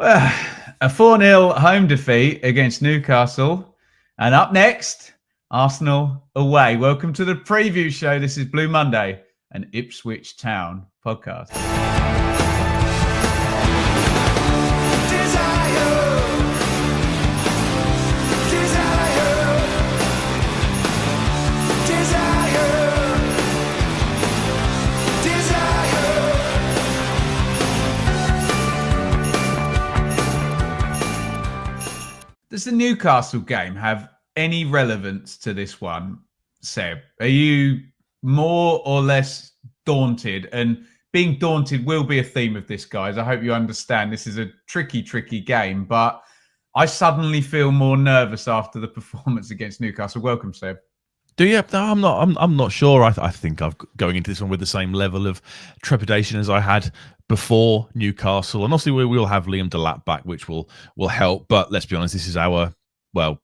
Well, a 4-0 home defeat against Newcastle. And up next, Arsenal away. Welcome to the preview show. This is Blue Monday, an Ipswich Town podcast. Does the Newcastle game have any relevance to this one, Seb? Are you more or less daunted? And being daunted will be a theme of this, guys. I hope you understand this is a tricky game, but I suddenly feel more nervous after the performance against Newcastle. Welcome, Seb. Do you? No, I'm not sure. I think I'm going into this one with the same level of trepidation as I had before Newcastle, and obviously we'll have Liam Delap back, which will help. But let's be honest, this is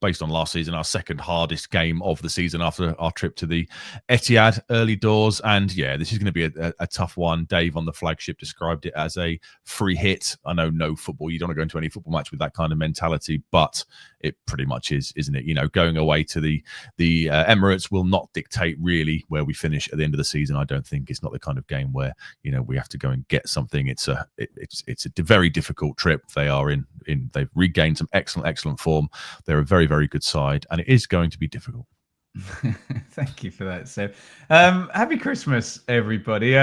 based on last season, our second hardest game of the season after our trip to the Etihad early doors. And yeah, this is going to be a tough one. Dave on the Flagship described it as a free hit. I know no football, you don't want to go into any football match with that kind of mentality, but it pretty much is, isn't it? You know, going away to the Emirates will not dictate really where we finish at the end of the season. I don't think it's not the kind of game where, you know, we have to go and get something. It's a very difficult trip. They've regained some excellent form. They're a very, very good side, and it is going to be difficult. Thank you for that, Seb. Happy Christmas, everybody.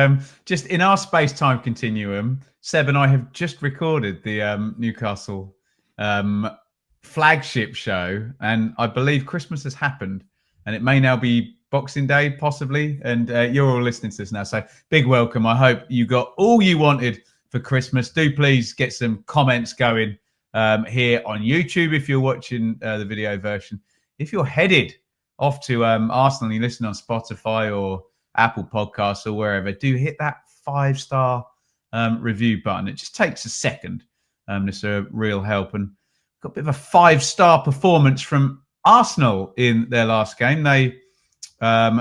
Just in our space-time continuum, Seb and I have just recorded the Newcastle Flagship show, and I believe Christmas has happened, and it may now be Boxing Day, possibly, and you're all listening to this now, so big welcome. I hope you got all you wanted for Christmas. Do please get some comments going here on YouTube if you're watching the video version. If you're headed off to Arsenal and you listen on Spotify or Apple Podcasts or wherever, do hit that 5-star review button. It just takes a second. It's a real help. And got a bit of a 5-star performance from Arsenal in their last game. They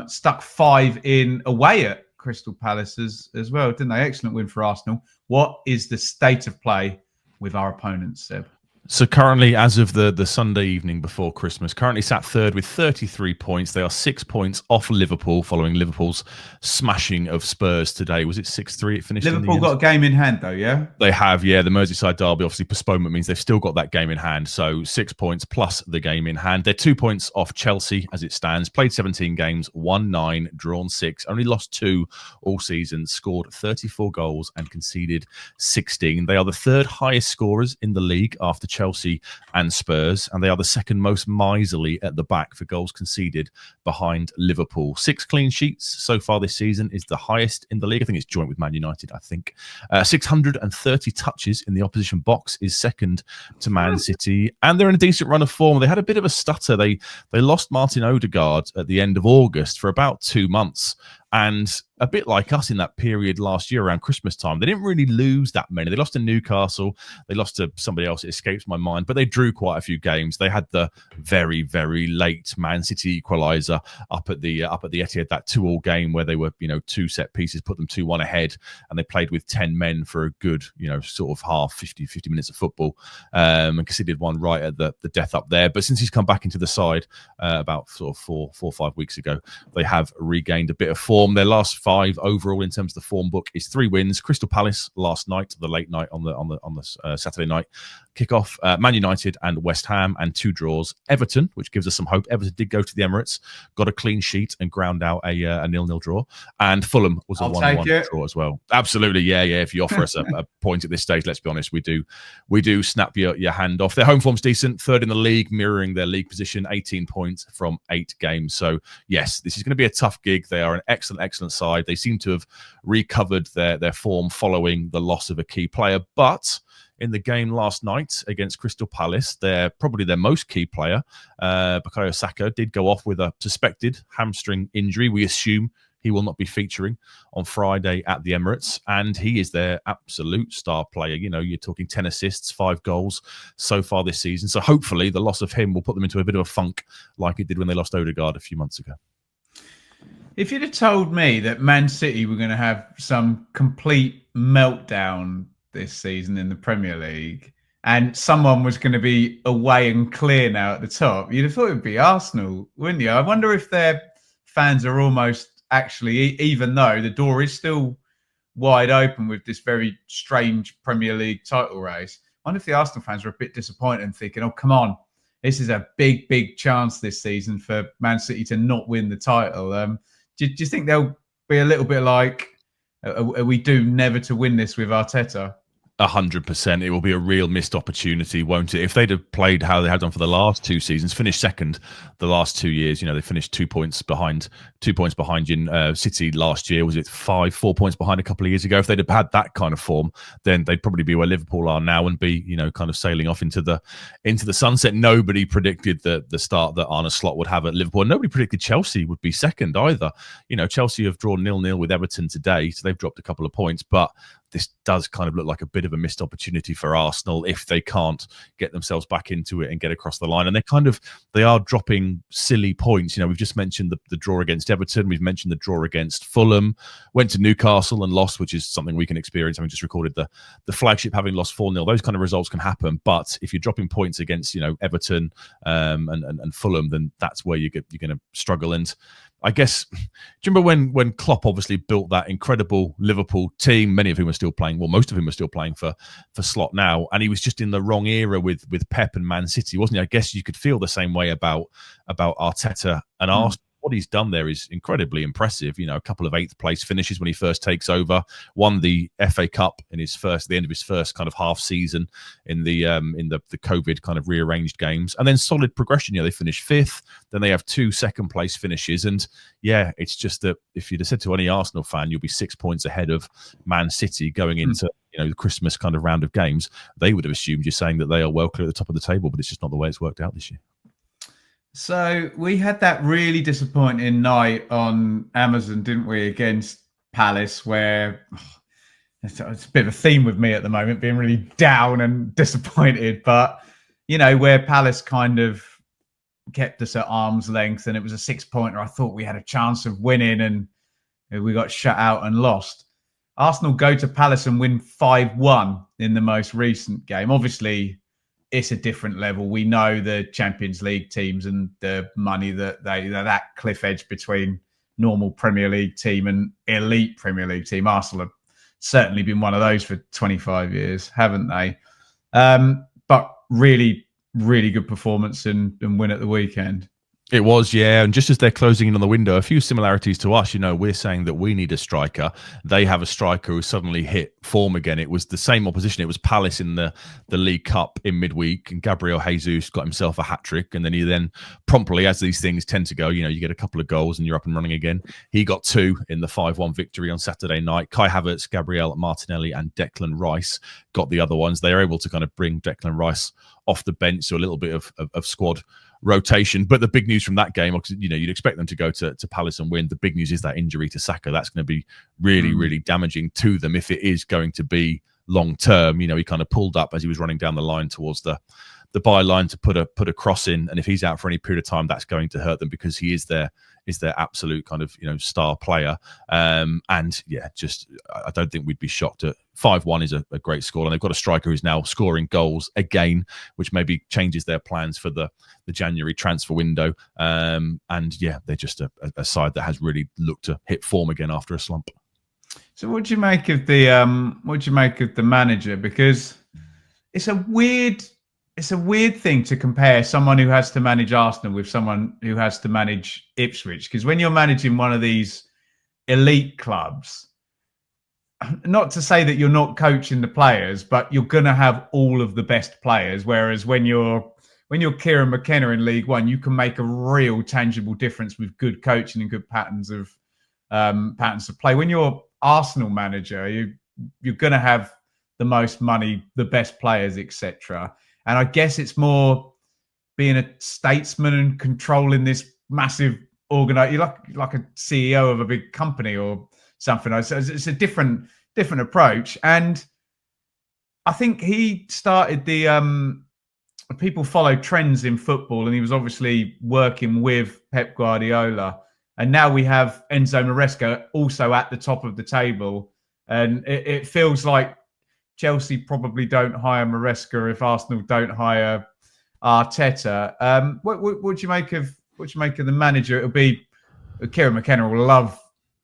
stuck 5 in away at Crystal Palace as well, didn't they? Excellent win for Arsenal. What is the state of play with our opponents, Seb? So currently, as of the Sunday evening before Christmas, currently sat third with 33 points. They are 6 points off Liverpool following Liverpool's smashing of Spurs today. Was it 6-3 it finished? Liverpool got a game in hand though, yeah? They have, yeah. The Merseyside derby, obviously postponement means they've still got that game in hand. So 6 points plus the game in hand. They're 2 points off Chelsea as it stands. Played 17 games, won 9, drawn 6, only lost 2 all season, scored 34 goals and conceded 16. They are the third highest scorers in the league after Chelsea and Spurs, and they are the second most miserly at the back for goals conceded behind Liverpool. 6 clean sheets so far this season is the highest in the league. I think it's joint with Man United, 630 touches in the opposition box is second to Man City, and they're in a decent run of form. They had a bit of a stutter. They lost Martin Odegaard at the end of August for about 2 months. And a bit like us in that period last year around Christmas time, they didn't really lose that many. They lost to Newcastle. They lost to somebody else. It escapes my mind, but they drew quite a few games. They had the very, very late Man City equaliser up at the Etihad, that 2-2 game where they were, 2 set pieces, put them 2-1 ahead, and they played with 10 men for a good, sort of half, 50 minutes of football, and conceded one right at the death up there. But since he's come back into the side about sort of 4 or 5 weeks ago, they have regained a bit of form. Their last 5 overall in terms of the form book is 3 wins. Crystal Palace last night, the late night on the Saturday night kickoff. Man United and West Ham, and 2 draws. Everton, which gives us some hope. Everton did go to the Emirates, got a clean sheet and ground out a 0-0 draw. And Fulham was a 1-1 draw as well. Absolutely, yeah. If you offer us a point at this stage, let's be honest, we do snap your hand off. Their home form's decent, third in the league, mirroring their league position, 18 points from 8 games. So yes, this is going to be a tough gig. They are an excellent side. They seem to have recovered their form following the loss of a key player, but in the game last night against Crystal Palace, probably their most key player, Bukayo Saka, did go off with a suspected hamstring injury. We assume he will not be featuring on Friday at the Emirates, and he is their absolute star player. You're talking 10 assists, 5 goals so far this season. So hopefully the loss of him will put them into a bit of a funk like it did when they lost Odegaard a few months ago. If you'd have told me that Man City were going to have some complete meltdown this season in the Premier League and someone was going to be away and clear now at the top, you'd have thought it would be Arsenal, wouldn't you? I wonder if their fans are almost actually, even though the door is still wide open with this very strange Premier League title race, I wonder if the Arsenal fans are a bit disappointed and thinking, oh, come on, this is a big, big chance this season for Man City to not win the title. Do you think they'll be a little bit like, are we doomed never to win this with Arteta? 100%. It will be a real missed opportunity, won't it? If they'd have played how they had done for the last 2 seasons, finished second the last 2 years, they finished 2 points behind in City last year. Was it 4 points behind a couple of years ago? If they'd have had that kind of form, then they'd probably be where Liverpool are now and be, kind of sailing off into the sunset. Nobody predicted the start that Arne Slot would have at Liverpool. Nobody predicted Chelsea would be second either. Chelsea have drawn 0-0 with Everton today, so they've dropped a couple of points, but this does kind of look like a bit of a missed opportunity for Arsenal if they can't get themselves back into it and get across the line. And they are dropping silly points. We've just mentioned the draw against Everton. We've mentioned the draw against Fulham, went to Newcastle and lost, which is something we can experience. Having just recorded the Flagship having lost 4-0. Those kind of results can happen. But if you're dropping points against, Everton and Fulham, then that's where you're going to struggle. And I guess, do you remember when Klopp obviously built that incredible Liverpool team, many of whom are still playing, well, most of whom are still playing for Slot now, and he was just in the wrong era with Pep and Man City, wasn't he? I guess you could feel the same way about Arteta and Arsenal. What he's done there is incredibly impressive. A couple of 8th place finishes when he first takes over. Won the FA Cup in the end of his first kind of half season in the COVID kind of rearranged games, and then solid progression. They finish 5th, then they have 2 second place finishes, and it's just that if you'd have said to any Arsenal fan you'll be 6 points ahead of Man City going into the Christmas kind of round of games, they would have assumed you're saying that they are well clear at the top of the table, but it's just not the way it's worked out this year. So we had that really disappointing night on Amazon, didn't we, against Palace, where it's a bit of a theme with me at the moment, being really down and disappointed. But, where Palace kind of kept us at arm's length and it was a 6-pointer, I thought we had a chance of winning and we got shut out and lost. Arsenal go to Palace and win 5-1 in the most recent game. Obviously, it's a different level. We know the Champions League teams and the money that that cliff edge between normal Premier League team and elite Premier League team. Arsenal have certainly been one of those for 25 years, haven't they? But really, really good performance and win at the weekend. It was, yeah. And just as they're closing in on the window, a few similarities to us. We're saying that we need a striker. They have a striker who suddenly hit form again. It was the same opposition. It was Palace in the League Cup in midweek, and Gabriel Jesus got himself a hat-trick. And then he promptly, as these things tend to go, you get a couple of goals and you're up and running again. He got 2 in the 5-1 victory on Saturday night. Kai Havertz, Gabriel Martinelli and Declan Rice got the other ones. They are able to kind of bring Declan Rice off the bench, so a little bit of squad rotation. But the big news from that game, you'd expect them to go to Palace and win. The big news is that injury to Saka. That's going to be really, really damaging to them if it is going to be long term. He kind of pulled up as he was running down the line towards the byline to put a cross in, and if he's out for any period of time, that's going to hurt them because he is their absolute kind of star player. And yeah, just I don't think we'd be shocked at 5-1 is a great score, and they've got a striker who's now scoring goals again, which maybe changes their plans for the January transfer window. And yeah, they're just a side that has really looked to hit form again after a slump. So what do you make of the manager? Because it's a weird thing to compare someone who has to manage Arsenal with someone who has to manage Ipswich. Because when you're managing one of these elite clubs, not to say that you're not coaching the players, but you're going to have all of the best players. Whereas when you're Kieran McKenna in League One, you can make a real tangible difference with good coaching and good patterns of play. When you're Arsenal manager, you're going to have the most money, the best players, etc. And I guess it's more being a statesman and controlling this massive organization. You're like a CEO of a big company or something. So it's a different approach. And I think he started people follow trends in football, and he was obviously working with Pep Guardiola. And now we have Enzo Maresca also at the top of the table. And it feels like Chelsea probably don't hire Maresca if Arsenal don't hire Arteta. What do you make of the manager? It'll be Kieran McKenna will love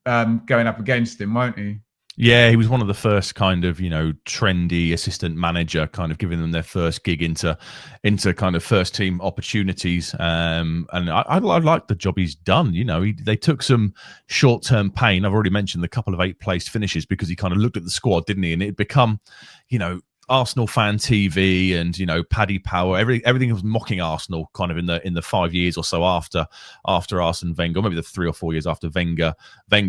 going up against him, won't he? Yeah, he was one of the first kind of, trendy assistant manager, kind of giving them their first gig into kind of first team opportunities. And I like the job he's done. They took some short term pain. I've already mentioned the couple of 8th place finishes because he kind of looked at the squad, didn't he? And it become, Arsenal fan TV and Paddy Power, everything was mocking Arsenal kind of in the 5 years or so after Arsene Wenger, maybe the 3 or 4 years after Wenger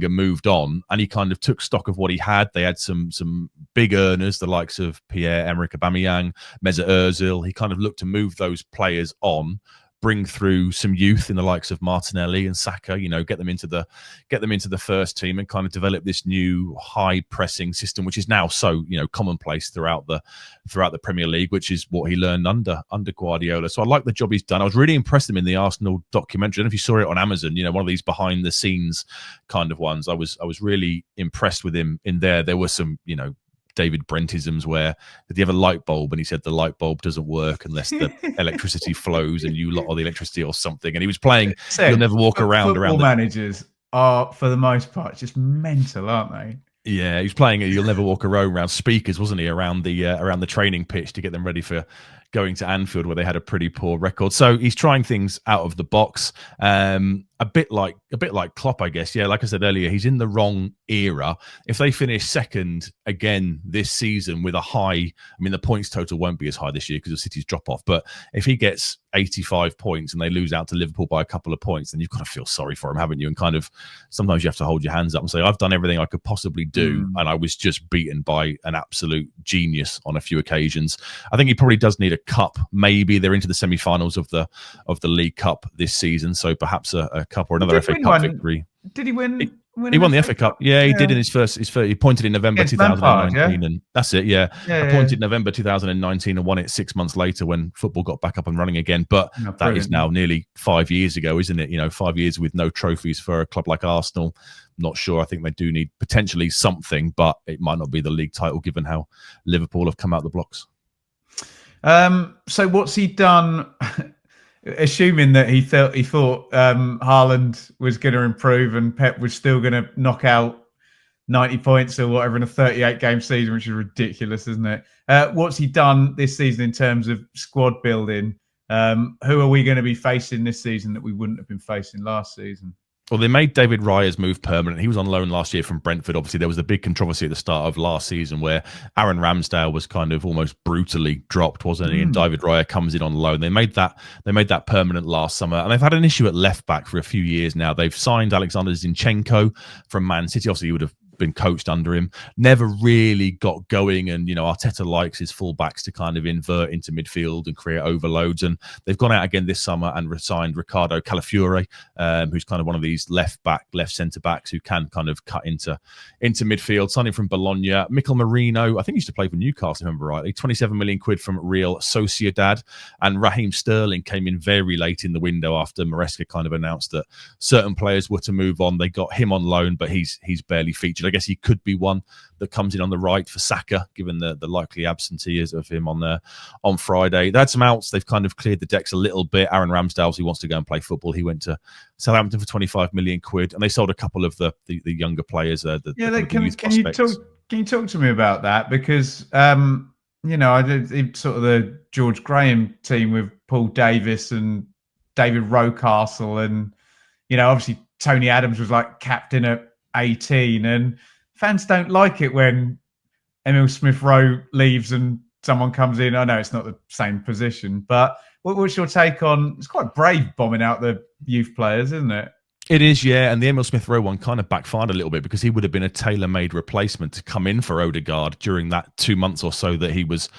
moved on, and he kind of took stock of what he had. They had some big earners, the likes of Pierre-Emerick Aubameyang, Mesut Ozil. He kind of looked to move those players on, bring through some youth in the likes of Martinelli and Saka, get them into the first team and kind of develop this new high pressing system, which is now so commonplace throughout the Premier League, which is what he learned under Guardiola. So I like the job he's done. I was really impressed with him in the Arsenal documentary. I don't know if you saw it on Amazon, one of these behind the scenes kind of ones. I was really impressed with him in there. There were some, David Brentisms where did he have a light bulb and he said the light bulb doesn't work unless the electricity flows and you lot are the electricity or something, and he was playing You'll Never Walk Around managers are for the most part just mental, aren't they? Yeah, he was playing You'll Never Walk around speakers, wasn't he, around the training pitch to get them ready for going to Anfield, where they had a pretty poor record. So he's trying things out of the box, a bit like Klopp, I guess. Yeah, like I said earlier, he's in the wrong era. If they finish second again this season with a high, the points total won't be as high this year because of City's drop off. But if he gets 85 points and they lose out to Liverpool by a couple of points, then you've got to feel sorry for him, haven't you? And kind of sometimes you have to hold your hands up and say, I've done everything I could possibly do, and I was just beaten by an absolute genius on a few occasions. I think he probably does need a cup. Maybe they're into the semi-finals of the League Cup this season, so perhaps a cup or another FA Cup victory. Did he win? He won the FA Cup. Yeah, he did in his first. He appointed in November 2019, Lampard, and that's it. Yeah, appointed November 2019 and won it 6 months later when football got back up and running again. But that is now nearly 5 years ago, isn't it? 5 years with no trophies for a club like Arsenal. Not sure. I think they do need potentially something, but it might not be the league title given how Liverpool have come out the blocks. So what's he done? Assuming that he thought Haaland was going to improve and Pep was still going to knock out 90 points or whatever in a 38-game season, which is ridiculous, isn't it? What's he done this season in terms of squad building? Who are we going to be facing this season that we wouldn't have been facing last season? Well, they made David Raya's move permanent. He was on loan last year from Brentford. Obviously, there was a big controversy at the start of last season where Aaron Ramsdale was kind of almost brutally dropped, wasn't he? And David Raya comes in on loan. They made that permanent last summer, and they've had an issue at left back for a few years now. They've signed Alexander Zinchenko from Man City. Obviously, he would have been coached under him, never really got going, and Arteta likes his fullbacks to kind of invert into midfield and create overloads, and they've gone out again this summer and signed Ricardo Calafiore, who's kind of one of these left centre backs who can kind of cut into midfield, signing from Bologna. Mikel Merino, I think he used to play for Newcastle, if I remember rightly, 27 million quid from Real Sociedad, and Raheem Sterling came in very late in the window after Maresca kind of announced that certain players were to move on. They got him on loan, but he's barely featured. I guess he could be one that comes in on the right for Saka, given the likely absenteeism of him on Friday. They had some outs. They've kind of cleared the decks a little bit. Aaron Ramsdale, who wants to go and play football, he went to Southampton for 25 million quid, and they sold a couple of the younger players. Can you talk to me about that? Because I did sort of the George Graham team with Paul Davis and David Rocastle, and obviously Tony Adams was like captain at 18, and fans don't like it when Emil Smith-Rowe leaves and someone comes in. I know it's not the same position, but what's your take on? It's quite brave bombing out the youth players, isn't it? It is, yeah. And the Emil Smith-Rowe one kind of backfired a little bit because he would have been a tailor-made replacement to come in for Odegaard during that 2 months or so that he was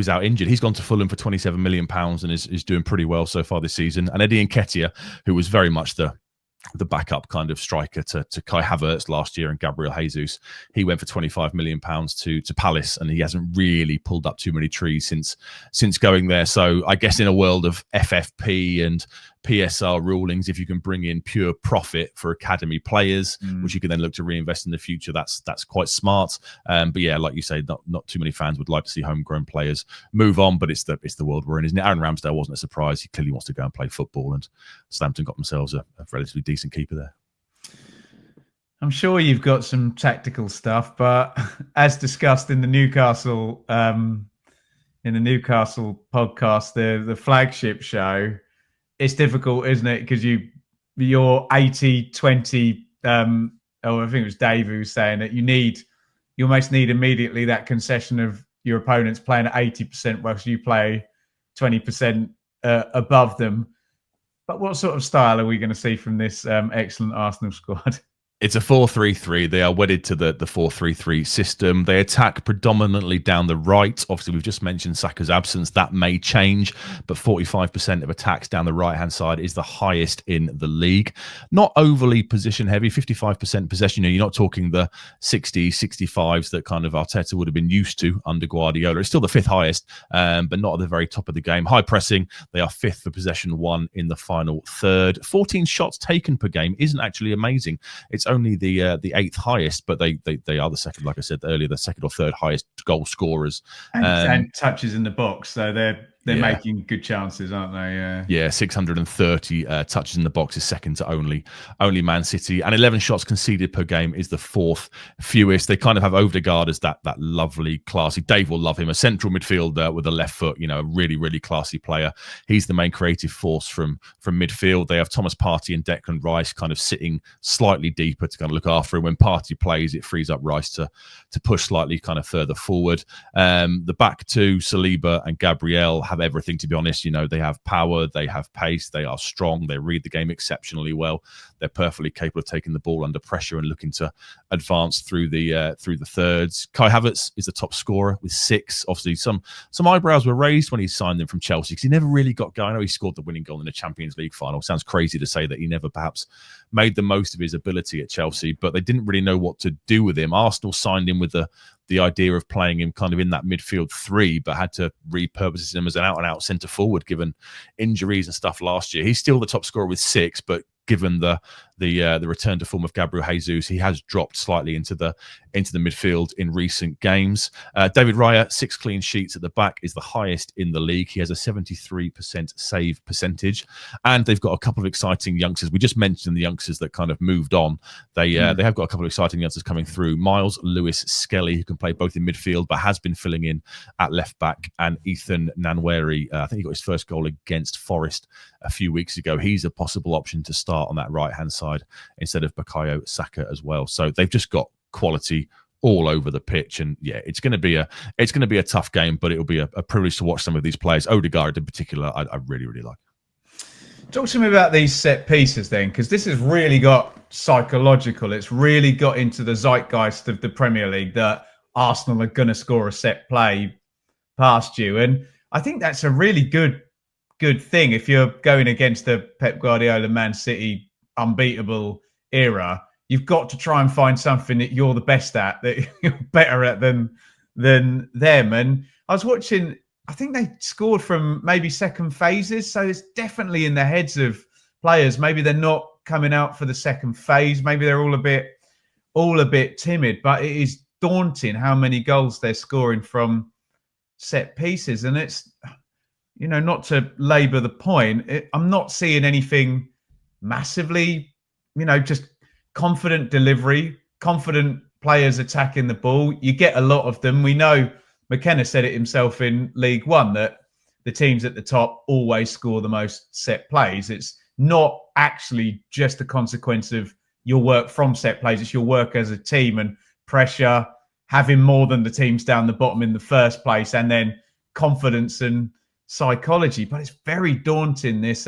out injured. He's gone to Fulham for £27 million and is doing pretty well so far this season. And Eddie Nketiah, who was very much the backup kind of striker to Kai Havertz last year and Gabriel Jesus, he went for £25 million to Palace, and he hasn't really pulled up too many trees since going there. So I guess in a world of FFP and PSR rulings, if you can bring in pure profit for academy players, which you can then look to reinvest in the future, that's quite smart. But yeah, like you say, not too many fans would like to see homegrown players move on, but it's the world we're in, isn't it? Aaron Ramsdale wasn't a surprise. He clearly wants to go and play football, and Southampton got themselves a relatively decent keeper there. I'm sure you've got some tactical stuff, but as discussed in the Newcastle podcast, the flagship show, it's difficult, isn't it? Because you're 80-20. I think it was Dave who was saying that you almost need immediately that concession of your opponents playing at 80% whilst you play 20% above them. But what sort of style are we going to see from this excellent Arsenal squad? It's a 4-3-3. They are wedded to the 4-3-3 system. They attack predominantly down the right. Obviously, we've just mentioned Saka's absence. That may change, but 45% of attacks down the right-hand side is the highest in the league. Not overly position-heavy, 55% possession. You're not talking the 60s, 65s that kind of Arteta would have been used to under Guardiola. It's still the fifth highest, but not at the very top of the game. High pressing. They are fifth for possession, one in the final third. 14 shots taken per game isn't actually amazing. It's only the eighth highest, but they are the second, like I said earlier, the second or third highest goal scorers and touches in the box. So they're making good chances, aren't they? Yeah, 630 touches in the box is second to only Man City, and 11 shots conceded per game is the fourth fewest. They kind of have Odegaard as that lovely, classy. Dave will love him, a central midfielder with a left foot. A really, really classy player. He's the main creative force from midfield. They have Thomas Partey and Declan Rice kind of sitting slightly deeper to kind of look after him. When Partey plays, it frees up Rice to push slightly kind of further forward. The back two, Saliba and Gabriel, have everything, to be honest. They have power, they have pace, they are strong, they read the game exceptionally well. They're perfectly capable of taking the ball under pressure and looking to advance through the thirds. Kai Havertz is the top scorer with 6. Obviously, some eyebrows were raised when he signed them from Chelsea because he never really got going. I know he scored the winning goal in the Champions League final. Sounds crazy to say that he never perhaps made the most of his ability at Chelsea, but they didn't really know what to do with him. Arsenal signed him with the idea of playing him kind of in that midfield 3, but had to repurpose him as an out-and-out centre forward given injuries and stuff last year. He's still the top scorer with 6, but given the return to form of Gabriel Jesus, he has dropped slightly into the midfield in recent games. David Raya, 6 clean sheets at the back, is the highest in the league. He has a 73% save percentage, and they've got a couple of exciting youngsters. We just mentioned the youngsters that kind of moved on. They have got a couple of exciting youngsters coming through. Miles Lewis Skelly, who can play both in midfield but has been filling in at left back, and Ethan Nwaneri. I think he got his first goal against Forest a few weeks ago. He's a possible option to start on that right-hand side instead of Bukayo Saka as well. So they've just got quality all over the pitch, and yeah, it's going to be a tough game, but it'll be a privilege to watch some of these players. Odegaard in particular, I really, really like. Talk to me about these set pieces then, because this has really got psychological. It's really got into the zeitgeist of the Premier League that Arsenal are going to score a set play past you, and I think that's a really good thing if you're going against the Pep Guardiola Man City unbeatable era. You've got to try and find something that you're the best at, that you're better at than them. And I was watching, I think they scored from maybe second phases, so it's definitely in the heads of players. Maybe they're not coming out for the second phase. Maybe they're all a bit timid, but it is daunting how many goals they're scoring from set pieces. And it's, not to labour the point, I'm not seeing anything massively, just confident delivery, confident players attacking the ball. You get a lot of them. We know McKenna said it himself in League One that the teams at the top always score the most set plays. It's not actually just a consequence of your work from set plays. It's your work as a team and pressure, having more than the teams down the bottom in the first place, and then confidence and psychology. But it's very daunting, this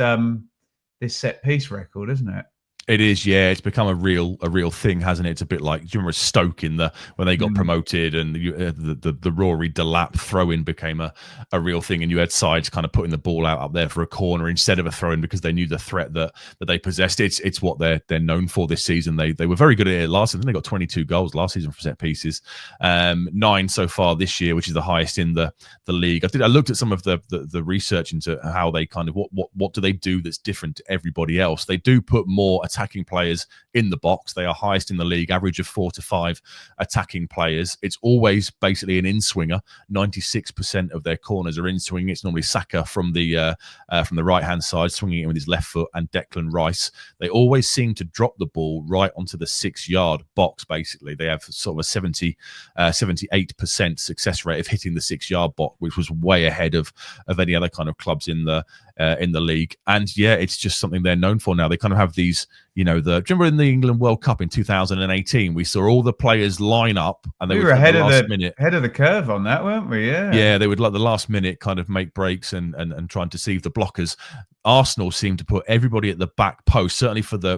set piece record, isn't it? It is, yeah. It's become a real thing, hasn't it? It's a bit like, do you remember Stoke when they got promoted, and the Rory Delap throw-in became a real thing, and you had sides kind of putting the ball out up there for a corner instead of a throw-in because they knew the threat that they possessed. It's what they're known for this season. They were very good at it last season. They got 22 goals last season from set pieces, 9 so far this year, which is the highest in the league. I looked at some of the research into how they kind of what do they do that's different to everybody else. They do put more attacking players in the box. They are highest in the league, average of 4 to 5 attacking players. It's always basically an in-swinger. 96% of their corners are in-swinging. It's normally Saka from the right-hand side, swinging it with his left foot, and Declan Rice. They always seem to drop the ball right onto the 6-yard box, basically. They have sort of a 78% success rate of hitting the 6-yard box, which was way ahead of any other kind of clubs in the league. And yeah, it's just something they're known for now. They kind of have these, do you remember in the England World Cup in 2018, we saw all the players line up, and they were ahead of the curve on that, weren't we? Yeah, they would like the last minute kind of make breaks and try and deceive the blockers. Arsenal seem to put everybody at the back post, certainly for the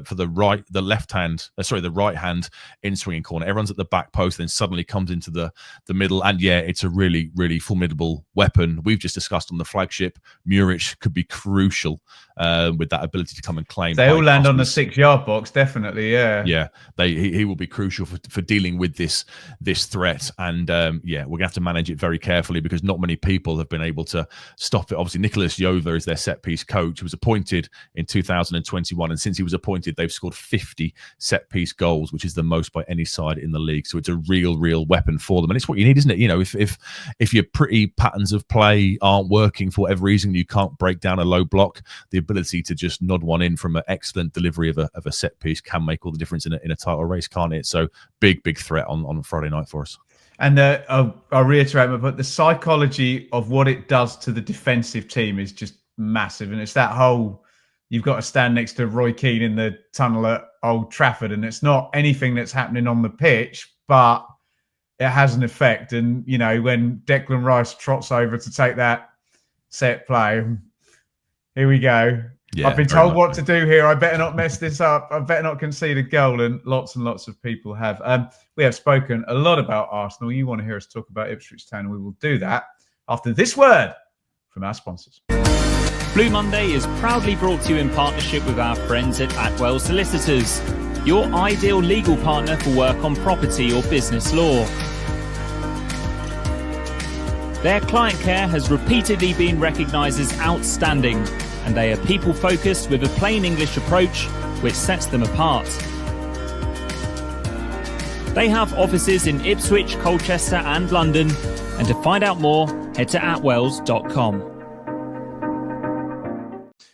right hand in swinging corner. Everyone's at the back post, then suddenly comes into the middle, and yeah, it's a really, really formidable weapon. We've just discussed on the Flagship, Muric could be crucial with that ability to come and claim. They all land on the 6-yard box, definitely. Yeah, he will be crucial for dealing with this threat, and we're gonna have to manage it very carefully because not many people have been able to stop it. Obviously, Nicholas Jova is their set piece coach, who was appointed in 2021, and since he was appointed, they've scored 50 set piece goals, which is the most by any side in the league. So it's a real weapon for them, and it's what you need, isn't it? If your pretty patterns of play aren't working for whatever reason, you can't break down a low block. The ability to just nod one in from an excellent delivery of a set piece can make all the difference in a title race, can't it? So big threat on Friday night for us. And I'll reiterate, but the psychology of what it does to the defensive team is just massive. And it's that whole, you've got to stand next to Roy Keane in the tunnel at Old Trafford, and it's not anything that's happening on the pitch, but it has an effect. And, when Declan Rice trots over to take that set play, here we go. Yeah, I've been told what to do here. I better not mess this up. I better not concede a goal. And lots of people have. We have spoken a lot about Arsenal. You want to hear us talk about Ipswich Town, and we will do that after this word from our sponsors. Blue Monday is proudly brought to you in partnership with our friends at Atwell Solicitors, your ideal legal partner for work on property or business law. Their client care has repeatedly been recognised as outstanding, and they are people-focused with a plain English approach which sets them apart. They have offices in Ipswich, Colchester and London, and to find out more, head to atwells.com.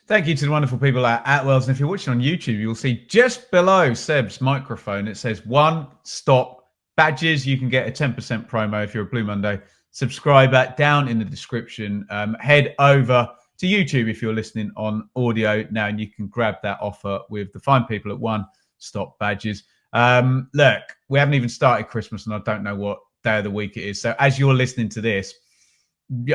Thank you to the wonderful people at Atwells. And if you're watching on YouTube, you'll see just below Seb's microphone, it says One Stop Badges. You can get a 10% promo if you're a Blue Monday subscriber down in the description. Head over to YouTube if you're listening on audio now, and you can grab that offer with the fine people at One Stop Badges. Look, we haven't even started Christmas, and I don't know what day of the week it is. So as you're listening to this,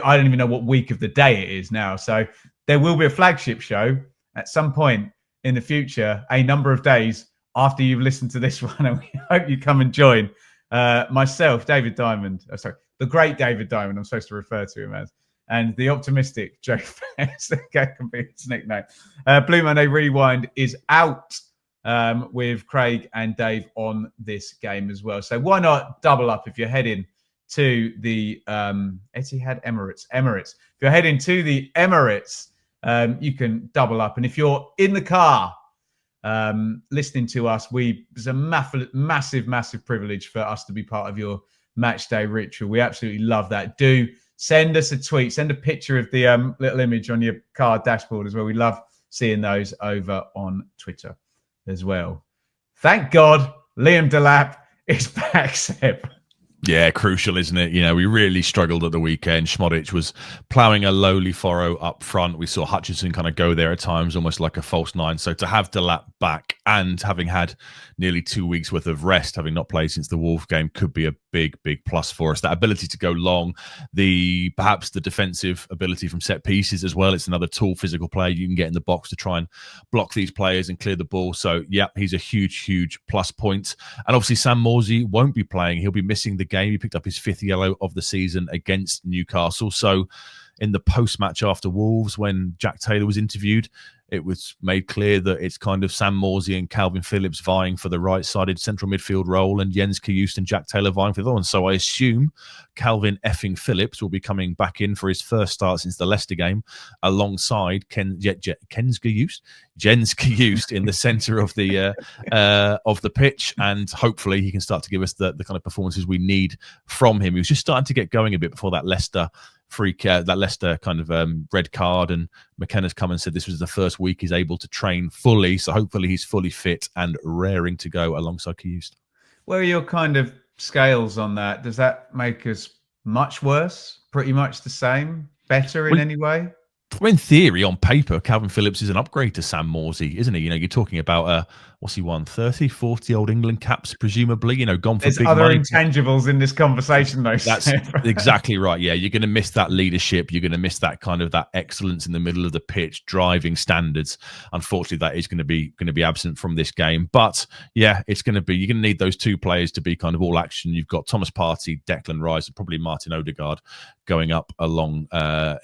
I don't even know what week of the day it is now. So there will be a Flagship show at some point in the future, a number of days after you've listened to this one, and we hope you come and join myself, David Diamond. The great David Diamond, I'm supposed to refer to him as, and the optimistic Joe Fairs. That can be his nickname. Blue Monday Rewind is out with Craig and Dave on this game as well. So why not double up if you're heading to the Etihad Emirates. If you're heading to the Emirates, you can double up. And if you're in the car listening to us, it's a massive privilege for us to be part of your match day ritual. We absolutely love that. Do send us a tweet, send a picture of the little image on your car dashboard as well. We love seeing those over on Twitter as well. Thank God Liam Delap is back, Seb. Yeah, crucial, isn't it? We really struggled at the weekend. Schmodic was ploughing a lowly furrow up front. We saw Hutchinson kind of go there at times, almost like a false nine. So to have Delap back and having had nearly 2 weeks worth of rest, having not played since the Wolves game, could be a big, big plus for us. That ability to go long, perhaps the defensive ability from set pieces as well. It's another tall physical player you can get in the box to try and block these players and clear the ball. So, yeah, he's a huge, huge plus point. And obviously, Sam Morsy won't be playing. He'll be missing the game. He picked up his 5th yellow of the season against Newcastle. So in the post-match after Wolves, when Jack Taylor was interviewed, it was made clear that it's kind of Sam Morsy and Calvin Phillips vying for the right-sided central midfield role, and Jens Kajust and Jack Taylor vying for the other one. So I assume Calvin effing Phillips will be coming back in for his first start since the Leicester game, alongside Jens Kajust in the centre of the pitch, and hopefully he can start to give us the kind of performances we need from him. He was just starting to get going a bit before that Leicester that Leicester kind of red card, and McKenna's come and said this was the first week he's able to train fully, so hopefully he's fully fit and raring to go alongside Kajust. Where are your kind of scales on that? Does that make us much worse? Pretty much the same? Better in any way? In theory, on paper, Calvin Phillips is an upgrade to Sam Morsy, isn't he? You're talking about what's he won? 30, 40 Old England caps, presumably, gone for There's big other money. Intangibles in this conversation, though. That's exactly right. Yeah, you're going to miss that leadership. You're going to miss that kind of that excellence in the middle of the pitch, driving standards. Unfortunately, that is going to be absent from this game. But yeah, you're going to need those two players to be kind of all action. You've got Thomas Partey, Declan Rice, and probably Martin Odegaard going up along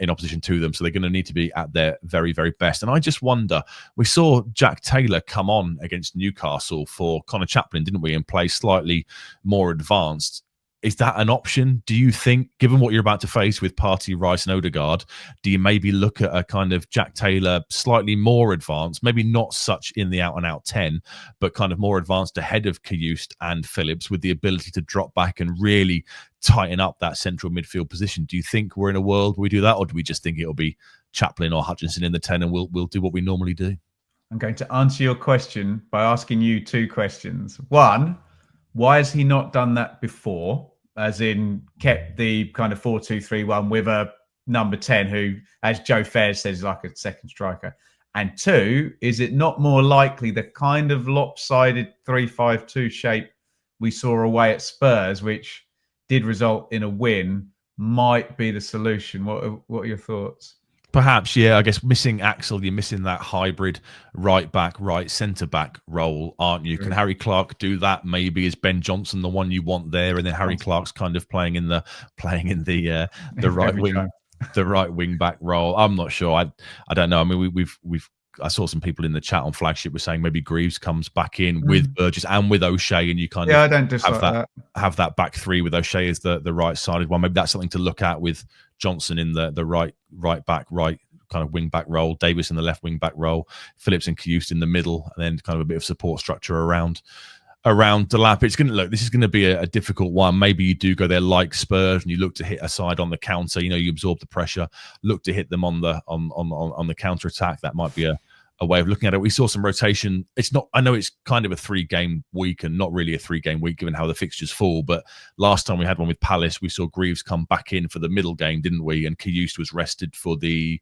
in opposition to them. So they're going to need to be at their very, very best. And I just wonder, we saw Jack Taylor come on against Newcastle for Connor Chaplin, didn't we, and play slightly more advanced. Is that an option? Do you think, given what you're about to face with Partey, Rice and Odegaard, do you maybe look at a kind of Jack Taylor slightly more advanced, maybe not such in the out-and-out 10, but kind of more advanced ahead of Kajust and Phillips with the ability to drop back and really tighten up that central midfield position? Do you think we're in a world where we do that, or do we just think it'll be Chaplin or Hutchinson in the 10 and we'll do what we normally do? I'm going to answer your question by asking you 2 questions. One, why has he not done that before? As in kept the kind of 4-2-3-1 with a number 10 who, as Joe Fairs says, is like a second striker. And 2, is it not more likely the kind of lopsided 3-5-2 shape we saw away at Spurs, which did result in a win, might be the solution? What are your thoughts? Perhaps, yeah. I guess missing Axel, you're missing that hybrid right back, right centre back role, aren't you? Can Harry Clark do that? Maybe is Ben Johnson the one you want there, and then Harry Clark's kind of playing in the right wing, the right wing back role. I'm not sure. I don't know. I mean, I saw some people in the chat on Flagship were saying maybe Greaves comes back in with Burgess and with O'Shea, and you kind of I don't dislike have that back three with O'Shea as the right sided one. Maybe that's something to look at with Johnson in the right back, right kind of wing back role, Davis in the left wing back role, Phillips and Kajust in the middle, and then kind of a bit of support structure around Delap. It's going to look. This is going to be a difficult one. Maybe you do go there like Spurs, and you look to hit a side on the counter. You absorb the pressure, look to hit them on the counter attack. That might be a way of looking at it. We saw some rotation. I know it's kind of a 3-game week and not really a 3-game week given how the fixtures fall. But last time we had one with Palace, we saw Greaves come back in for the middle game, didn't we? And Kajust was rested for the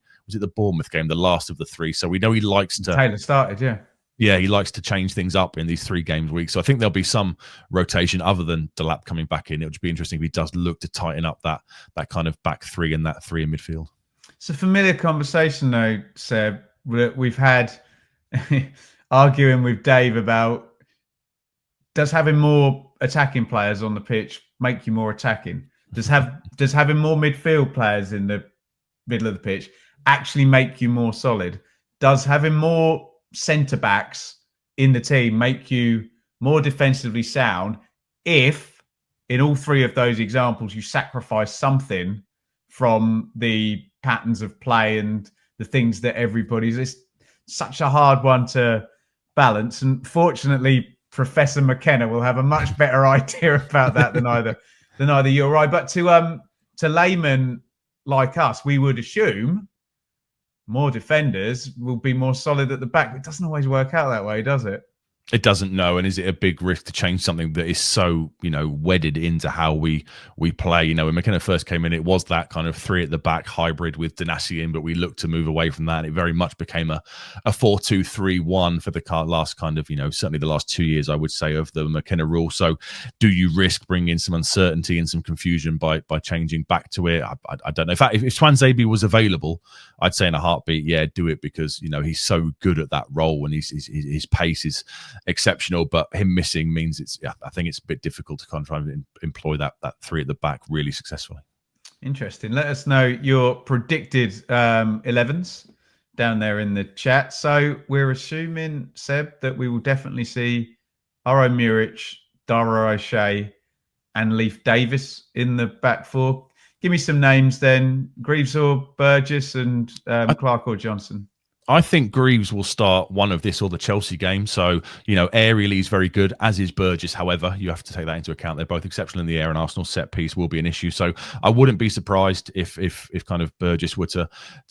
Bournemouth game, the last of the 3. So we know he likes to. Taylor started, yeah. Yeah, he likes to change things up in these 3 games a week. So I think there'll be some rotation other than Delap coming back in. It would be interesting if he does look to tighten up that kind of back 3 and that 3 in midfield. It's a familiar conversation though, Seb. We've had arguing with Dave about does having more attacking players on the pitch make you more attacking? Does having more midfield players in the middle of the pitch actually make you more solid? Does having more centre backs in the team make you more defensively sound if in all 3 of those examples you sacrifice something from the patterns of play and the things that everybody's? It's such a hard one to balance, and fortunately Professor McKenna will have a much better idea about that than either you or I. But to laymen like us, we would assume more defenders will be more solid at the back. It doesn't always work out that way, does it? It doesn't know, and is it a big risk to change something that is so, wedded into how we play? When McKenna first came in, it was that kind of 3 at the back hybrid with Donassi in, but we looked to move away from that. It very much became a 4-2-3-1 for the last kind of, certainly the last 2 years, I would say, of the McKenna rule. So do you risk bringing in some uncertainty and some confusion by changing back to it? I don't know. In fact, if Swanzabi was available, I'd say in a heartbeat, yeah, do it, because, he's so good at that role, and his pace is exceptional, but him missing means I think it's a bit difficult to kind of try and employ that 3 at the back really successfully. Interesting. Let us know your predicted 11s down there in the chat. So we're assuming, Seb, that we will definitely see Aro Muric, Dara O'Shea and Leif Davis in the back 4. Give me some names then. Greaves or Burgess, and Clark or Johnson. I think Greaves will start one of this or the Chelsea game. So, aerially he's very good, as is Burgess. However, you have to take that into account. They're both exceptional in the air, and Arsenal's set piece will be an issue. So I wouldn't be surprised if kind of Burgess were to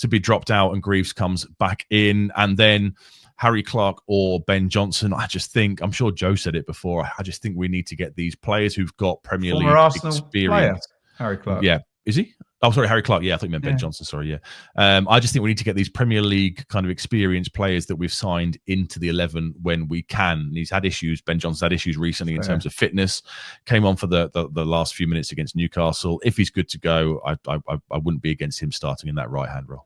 be dropped out and Greaves comes back in. And then Harry Clark or Ben Johnson. I just think, I'm sure Joe said it before, I just think we need to get these players who've got Premier League Arsenal experience. Player, Harry Clark. Yeah. Is he? Oh, sorry, Harry Clark. Yeah, I thought you meant Ben Johnson. Sorry, yeah. I just think we need to get these Premier League kind of experienced players that we've signed into the 11 when we can. And he's had issues. Ben Johnson's had issues recently in terms of fitness. Came on for the last few minutes against Newcastle. If he's good to go, I wouldn't be against him starting in that right-hand role.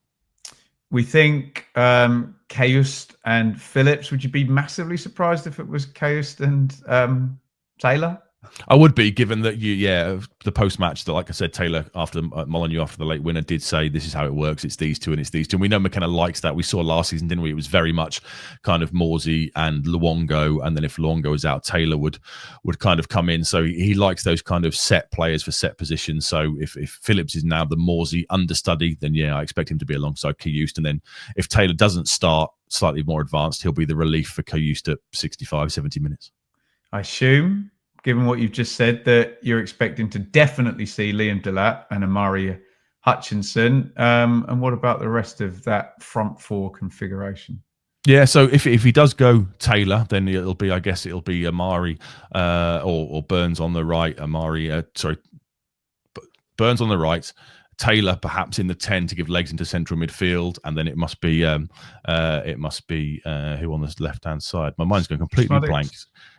We think Kayust and Phillips. Would you be massively surprised if it was Kayust and Taylor? I would be, given that the post-match that, like I said, Taylor after Molineux after the late winner did say this is how it works. It's these two and it's these two. And we know McKenna likes that. We saw last season, didn't we? It was very much kind of Morsey and Luongo, and then if Luongo is out, Taylor would kind of come in. So he likes those kind of set players for set positions. So if Phillips is now the Morsey understudy, then I expect him to be alongside Kayust. And then if Taylor doesn't start slightly more advanced, he'll be the relief for Kayust at 65, 70 minutes. I assume, given what you've just said, that you're expecting to definitely see Liam Delap and Amari Hutchinson. And what about the rest of that front 4 configuration? Yeah, so if he does go Taylor, then it'll be Amari or Burns on the right. Burns on the right. Taylor perhaps in the 10 to give legs into central midfield, and then it must be who on the left hand side. My mind's going completely blank.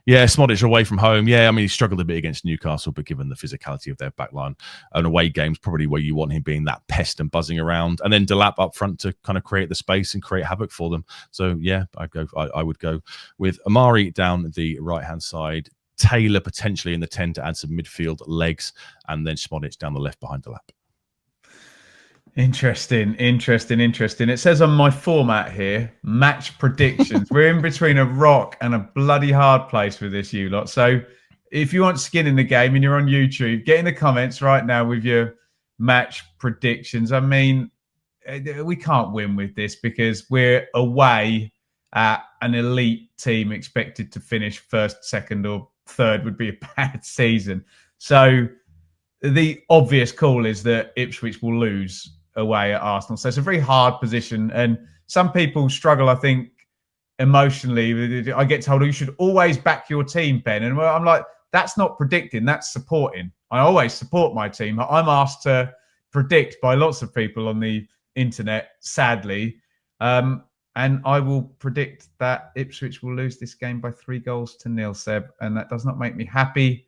Yeah, Smodic away from home. Yeah, I mean, he struggled a bit against Newcastle, but given the physicality of their backline, an away game's probably where you want him being that pest and buzzing around, and then Delap up front to kind of create the space and create havoc for them. So yeah, I would go with Amari down the right hand side, Taylor potentially in the 10 to add some midfield legs, and then Smodic down the left behind Delap. Interesting. It says on my format here, match predictions. We're in between a rock and a bloody hard place with this, you lot. So if you want skin in the game and you're on YouTube, get in the comments right now with your match predictions. I mean, we can't win with this because we're away at an elite team expected to finish first, second or third would be a bad season. So the obvious call is that Ipswich will lose away at Arsenal. So it's a very hard position, and some people struggle, I think, emotionally. I get told, you should always back your team, Ben, and I'm like, that's not predicting, that's supporting. I always support my team. I'm asked to predict by lots of people on the internet, sadly, and I will predict that Ipswich will lose this game by 3-0, Seb, and that does not make me happy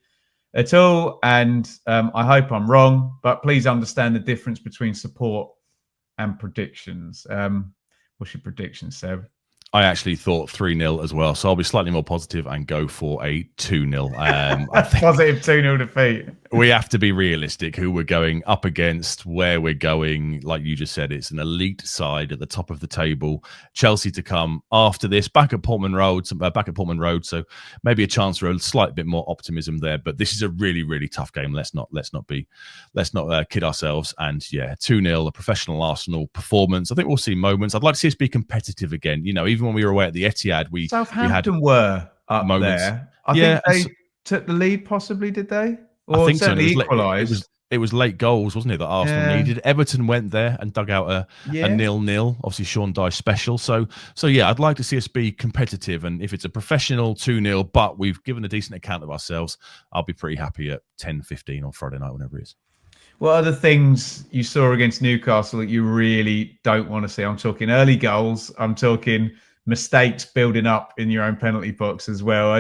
at all, and I hope I'm wrong, but please understand the difference between support and predictions. What's your prediction, Seb? I actually thought 3-0 as well, so I'll be slightly more positive and go for a 2-0. I think positive 2-0 defeat. We have to be realistic who we're going up against, where we're going. Like you just said, it's an elite side at the top of the table. Chelsea to come after this, back at Portman Road. So maybe a chance for a slight bit more optimism there. But this is a really, really tough game. Let's not kid ourselves. And yeah, 2-0, a professional Arsenal performance. I think we'll see moments. I'd like to see us be competitive again. Even when we were away at the Etihad, Southampton were up moments there. I think they took the lead, possibly, did they? Or I think certainly so. equalised. it was late goals, wasn't it, that Arsenal needed? Everton went there and dug out a 0-0. Obviously, Sean Dyche special. So yeah, I'd like to see us be competitive. And if it's a professional 2-0, but we've given a decent account of ourselves, I'll be pretty happy at 10:15 on Friday night, whenever it is. What are the things you saw against Newcastle that you really don't want to see? I'm talking early goals. I'm talking mistakes building up in your own penalty box as well.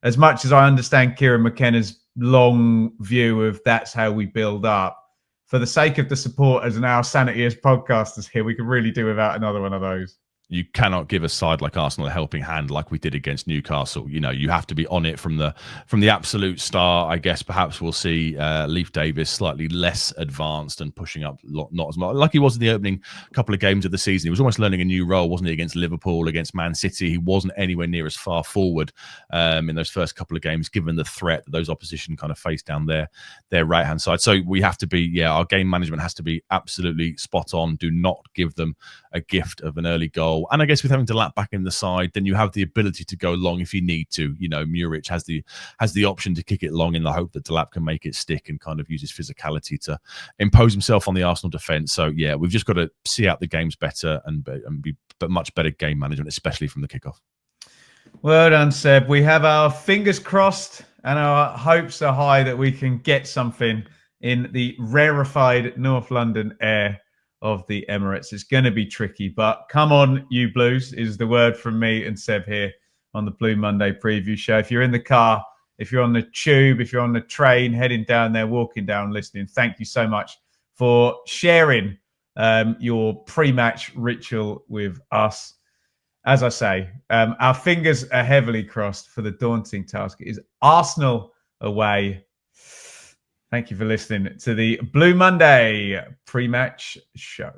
As much as I understand Kieran McKenna's long view of that's how we build up, for the sake of the supporters and our sanity as podcasters here, we could really do without another one of those. You cannot give a side like Arsenal a helping hand like we did against Newcastle. You know, you have to be on it from the absolute start. I guess perhaps we'll see Leif Davis slightly less advanced and pushing up not as much like he was in the opening couple of games of the season. He was almost learning a new role, wasn't he, against Liverpool, against Man City. He wasn't anywhere near as far forward in those first couple of games, given the threat that those opposition kind of faced down their right-hand side. So we have to be, our game management has to be absolutely spot on. Do not give them a gift of an early goal. And I guess with having Delap back in the side, then you have the ability to go long if you need to. You know, Muric has the option to kick it long in the hope that Delap can make it stick and kind of use his physicality to impose himself on the Arsenal defence. So yeah, we've just got to see out the games better and be much better game management, especially from the kickoff. Well done, Seb. We have our fingers crossed and our hopes are high that we can get something in the rarefied North London air of the Emirates. It's going to be tricky, but come on, you Blues, is the word from me and Seb here on the Blue Monday preview show. If you're in the car, if you're on the tube, if you're on the train, heading down there, walking down, listening, thank you so much for sharing your pre-match ritual with us. As I say, our fingers are heavily crossed for the daunting task. It is Arsenal away. Thank you for listening to the Blue Monday pre-match show.